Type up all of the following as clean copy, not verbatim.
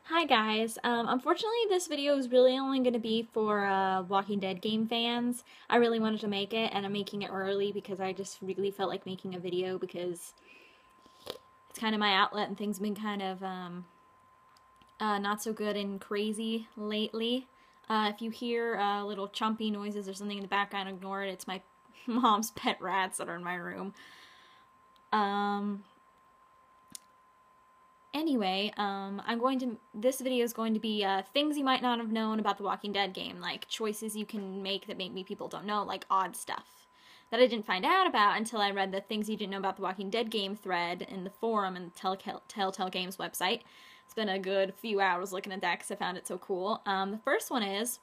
Hi guys, unfortunately this video is really only going to be for Walking Dead game fans. I really wanted to make it and I'm making it early because I just really felt like making a video because it's kind of my outlet and things have been kind of not so good and crazy lately. If you hear little chompy noises or something in the background, ignore it. It's my mom's pet rats that are in my room. Anyway, this video is going to be things you might not have known about the Walking Dead game, like choices you can make that maybe people don't know, like odd stuff that I didn't find out about until I read the things you didn't know about the Walking Dead game thread in the forum and the Telltale Games website. It's been a good few hours looking at that because I found it so cool. The first one is,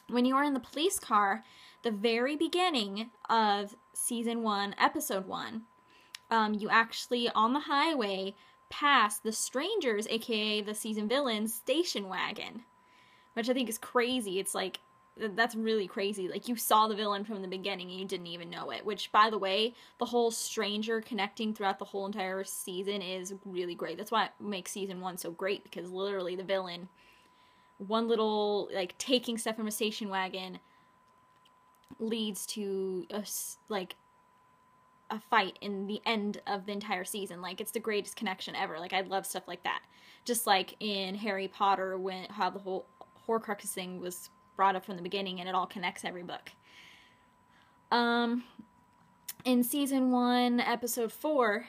when you are in the police car, the very beginning of Season 1, Episode 1, you actually, on the highway, past the strangers, aka the season villains, station wagon, which I think is crazy. It's like, that's really crazy. Like, you saw the villain from the beginning and you didn't even know it, which, by the way, the whole stranger connecting throughout the whole entire season is really great. That's why it makes season 1 so great, because literally the villain, one little, like, taking stuff from a station wagon leads to a fight in the end of the entire season. Like, it's the greatest connection ever. Like, I love stuff like that. Just like in Harry Potter, when how the whole Horcrux thing was brought up from the beginning and it all connects every book. In season 1, episode 4,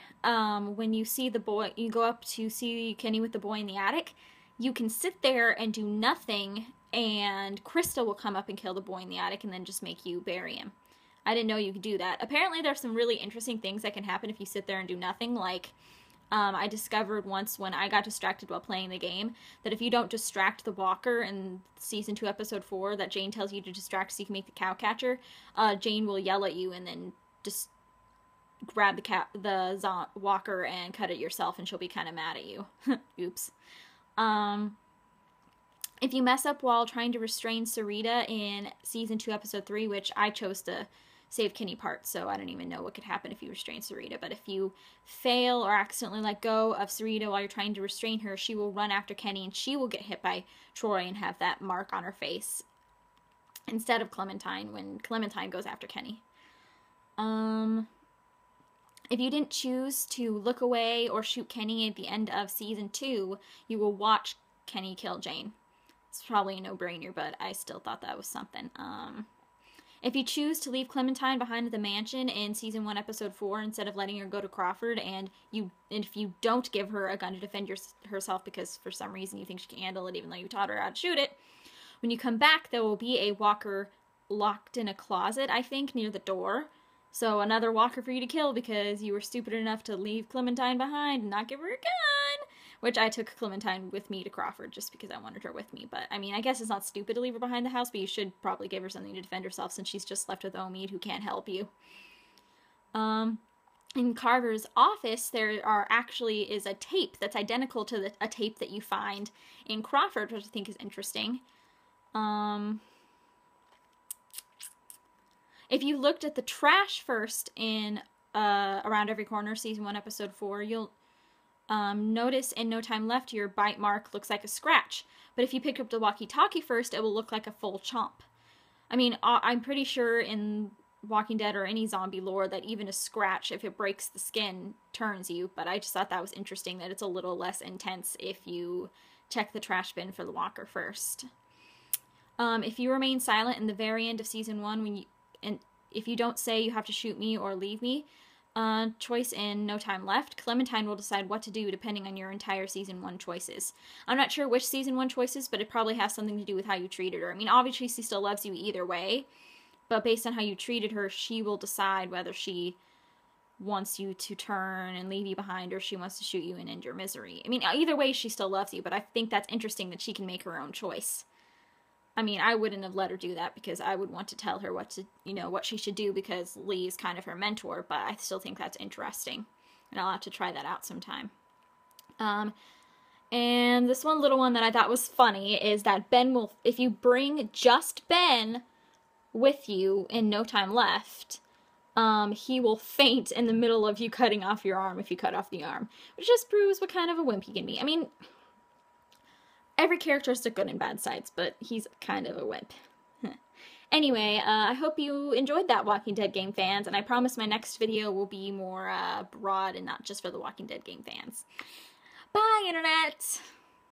when you see the boy, you go up to see Kenny with the boy in the attic, you can sit there and do nothing, and Krista will come up and kill the boy in the attic and then just make you bury him. I didn't know you could do that. Apparently there's some really interesting things that can happen if you sit there and do nothing. Like, I discovered once when I got distracted while playing the game, that if you don't distract the walker in Season 2, Episode 4, that Jane tells you to distract so you can make the cow catcher, Jane will yell at you and then just grab the walker and cut it yourself, and she'll be kind of mad at you. Oops. If you mess up while trying to restrain Sarita in Season 2, Episode 3, which I chose to save Kenny part, so I don't even know what could happen if you restrain Sarita, but if you fail or accidentally let go of Sarita while you're trying to restrain her, she will run after Kenny and she will get hit by Troy and have that mark on her face instead of Clementine when Clementine goes after Kenny. If you didn't choose to look away or shoot Kenny at the end of Season 2, you will watch Kenny kill Jane. It's probably a no-brainer, but I still thought that was something. If you choose to leave Clementine behind at the mansion in Season 1, Episode 4, instead of letting her go to Crawford, and if you don't give her a gun to defend herself because for some reason you think she can handle it even though you taught her how to shoot it, when you come back there will be a walker locked in a closet, I think, near the door. So another walker for you to kill because you were stupid enough to leave Clementine behind and not give her a gun. Which I took Clementine with me to Crawford just because I wanted her with me. But, I mean, I guess it's not stupid to leave her behind the house, but you should probably give her something to defend herself since she's just left with Omid, who can't help you. In Carver's office, there is a tape that's identical to a tape that you find in Crawford, which I think is interesting. If you looked at the trash first in Around Every Corner, Season 1, Episode 4, you'll notice in No Time Left your bite mark looks like a scratch. But if you pick up the walkie-talkie first, it will look like a full chomp. I mean, I'm pretty sure in Walking Dead or any zombie lore that even a scratch, if it breaks the skin, turns you. But I just thought that was interesting that it's a little less intense if you check the trash bin for the walker first. If you remain silent in the very end of Season 1, if you don't say you have to shoot me or leave me, choice in No Time Left, Clementine will decide what to do depending on your entire Season 1 choices. I'm not sure which Season 1 choices, but it probably has something to do with how you treated her. I mean, obviously she still loves you either way, but based on how you treated her, she will decide whether she wants you to turn and leave you behind or she wants to shoot you and end your misery. I mean, either way she still loves you, but I think that's interesting that she can make her own choice. I mean, I wouldn't have let her do that because I would want to tell her what she should do because Lee is kind of her mentor, but I still think that's interesting. And I'll have to try that out sometime. And this one little one that I thought was funny is that if you bring just Ben with you in No Time Left, he will faint in the middle of you cutting off your arm if you cut off the arm. Which just proves what kind of a wimp he can be. I mean, every character has their good and bad sides, but he's kind of a wimp. Anyway, I hope you enjoyed that, Walking Dead game fans, and I promise my next video will be more broad and not just for the Walking Dead game fans. Bye, Internet!